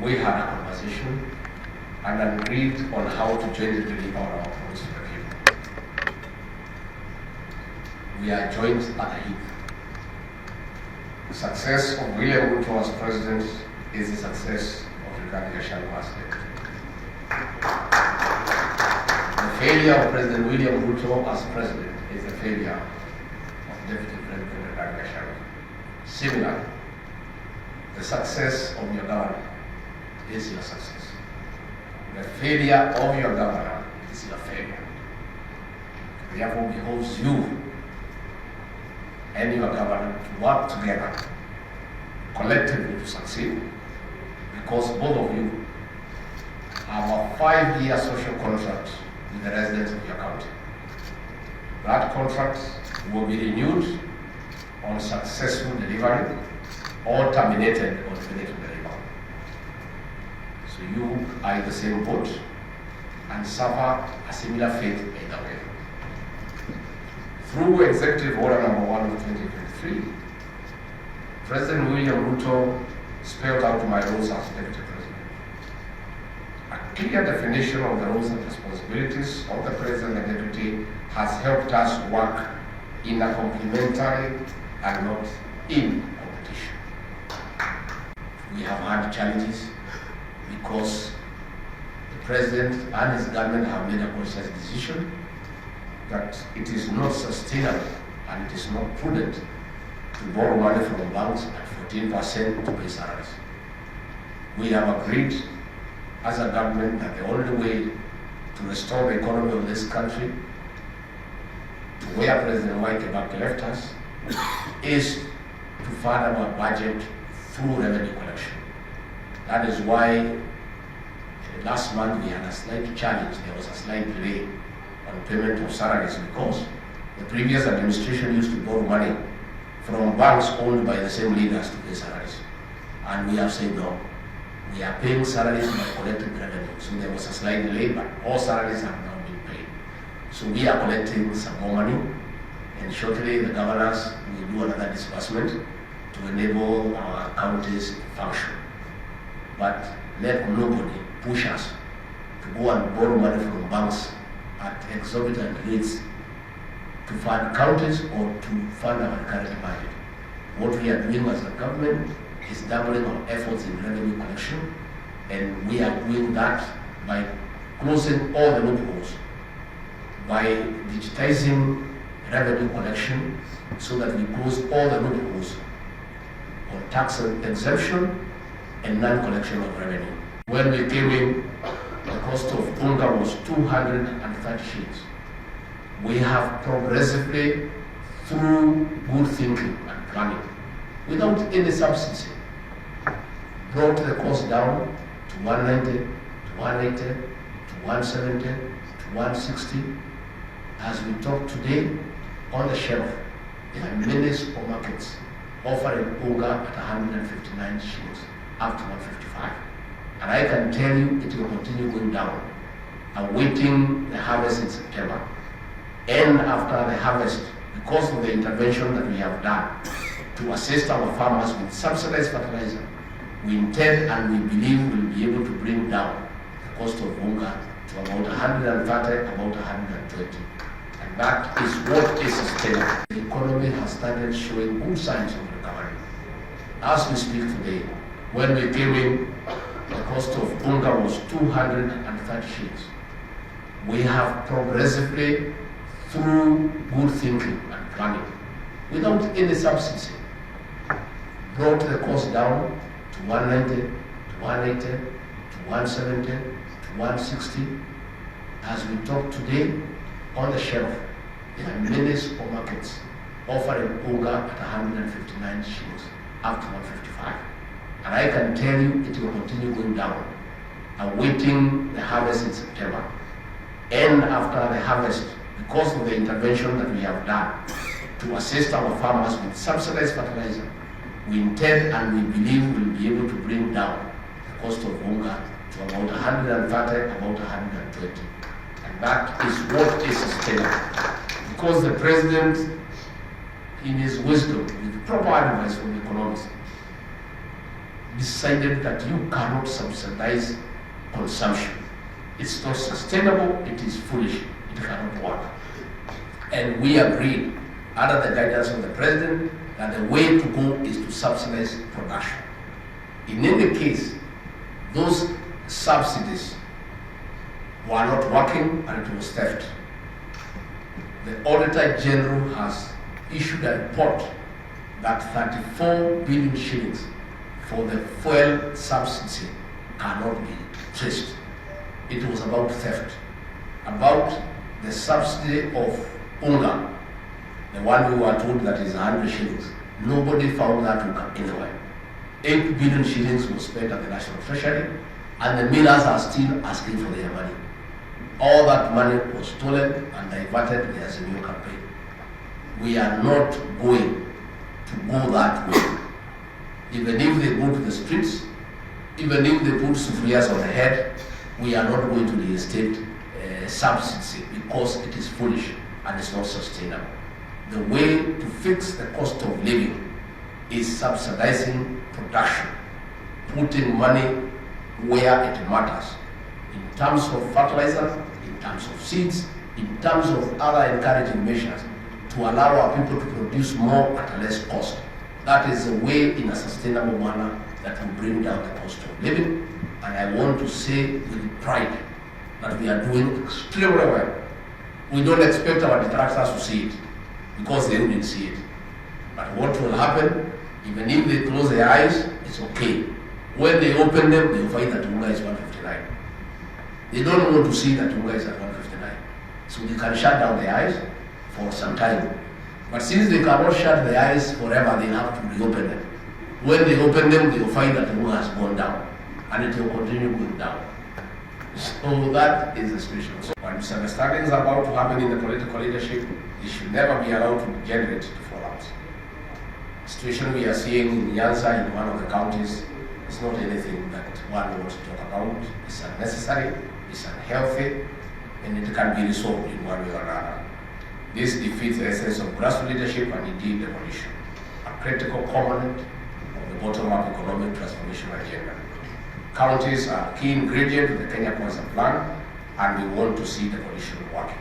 we had a conversation and agreed on how to jointly deliver our promise to the people. We are joined at the hip. The success of William Ruto as president is the success of Gachagu There. The failure of President William Ruto as president is the failure of Deputy President Gachagu. Similarly, the success of your government is your success. The failure of your government is your failure. Therefore, it behoves you and your government to work together collectively to succeed, because both of you have a 5-year social contract with the residents of your county. That contract will be renewed on successful delivery or terminated on failure to deliver. So you are in the same boat and suffer a similar fate either way. Through Executive Order Number 1 of 2023, President William Ruto spelled out my roles as Deputy President. A clear definition of the roles and responsibilities of the President and Deputy has helped us work in a complementary and not in competition. We have had challenges because the President and his government have made a conscious decision that it is not sustainable and it is not prudent to borrow money from banks at 14% to pay salaries. We have agreed as a government that the only way to restore the economy of this country to where President Kibaki left us is to fund our budget through revenue collection. That is why last month we had a slight challenge. There was a slight delay on payment of salaries because the previous administration used to borrow money from banks owned by the same leaders to pay salaries. And we have said no. We are paying salaries by collecting revenue. So there was a slight delay, but all salaries have now been paid. So we are collecting some more money, and shortly the governors will do another disbursement to enable our counties to function. But let nobody push us to go and borrow money from banks at exorbitant rates to fund counties or to fund our current budget. What we are doing as a government is doubling our efforts in revenue collection, and we are doing that by closing all the loopholes, by digitizing revenue collection so that we close all the loopholes on tax exemption and non-collection of revenue. When we came in, the cost of Unga was 230 shillings. We have progressively, through good thinking and planning, without any subsidy, brought the cost down to 190, to 180, to 170, to 160. As we talk today, on the shelf, there are many supermarkets offering Unga at 159 shillings, up to 155. And I can tell you it will continue going down, awaiting the harvest in September. And after the harvest, because of the intervention that we have done to assist our farmers with subsidized fertilizer, we intend and we believe we'll be able to bring down the cost of Unga to about 130, about 120. And that is what is sustainable. The economy has started showing good signs of recovery. As we speak today, when we came in, the cost of Unga was 230 shillings. We have progressively, through good thinking and planning, without any subsidy, brought the cost down to 190, to 180, to 170, to 160. As we talk today, on the shelf, there are many supermarkets offering Unga at 159 shillings, up to 155. And I can tell you it will continue going down, awaiting the harvest in September. And after the harvest, because of the intervention that we have done to assist our farmers with subsidized fertilizer, we intend and we believe we'll be able to bring down the cost of Unga to about 130, about 120. And that is what is sustainable. Because the President, in his wisdom, with proper advice from economists, decided that you cannot subsidize consumption. It's not sustainable, it is foolish, it cannot work. And we agreed, under the guidance of the President, that the way to go is to subsidize production. In any case, those subsidies were not working and it was theft. The Auditor General has issued a report that 34 billion shillings for the fuel subsidy cannot be traced. It was about theft. About the subsidy of Unga, the one we were told that is 100 shillings, nobody found that anywhere. 8 billion shillings was spent at the National Treasury, and the millers are still asking for their money. All that money was stolen and diverted as a new campaign. We are not going to go that way. Even if they go to the streets, even if they put sufrias on the head, we are not going to reinstate subsidy because it is foolish and it's not sustainable. The way to fix the cost of living is subsidizing production, putting money where it matters, in terms of fertilizer, in terms of seeds, in terms of other encouraging measures to allow our people to produce more at a less cost. That is a way in a sustainable manner that will bring down the cost of living. And I want to say with pride that we are doing extremely well. We don't expect our detractors to see it because they wouldn't see it. But what will happen, even if they close their eyes, it's okay. When they open them, they will find that Unga is 159. They don't want to see that Unga is at 159. So they can shut down their eyes for some time. But since they cannot shut their eyes forever, they have to reopen them. When they open them, they will find that Unga has gone down, and it will continue going down. So that is the situation. So when misunderstandings are about to happen in the political leadership, it should never be allowed to generate fallout. The situation we are seeing in Nyanza, in one of the counties, is not anything that one wants to talk about. It's unnecessary, it's unhealthy, and it can be resolved in one way or another. This defeats the essence of grassroots leadership and indeed devolution, a critical component of the bottom-up economic transformation agenda. Counties are a key ingredient of the Kenya Kwanza plan, and we want to see devolution working.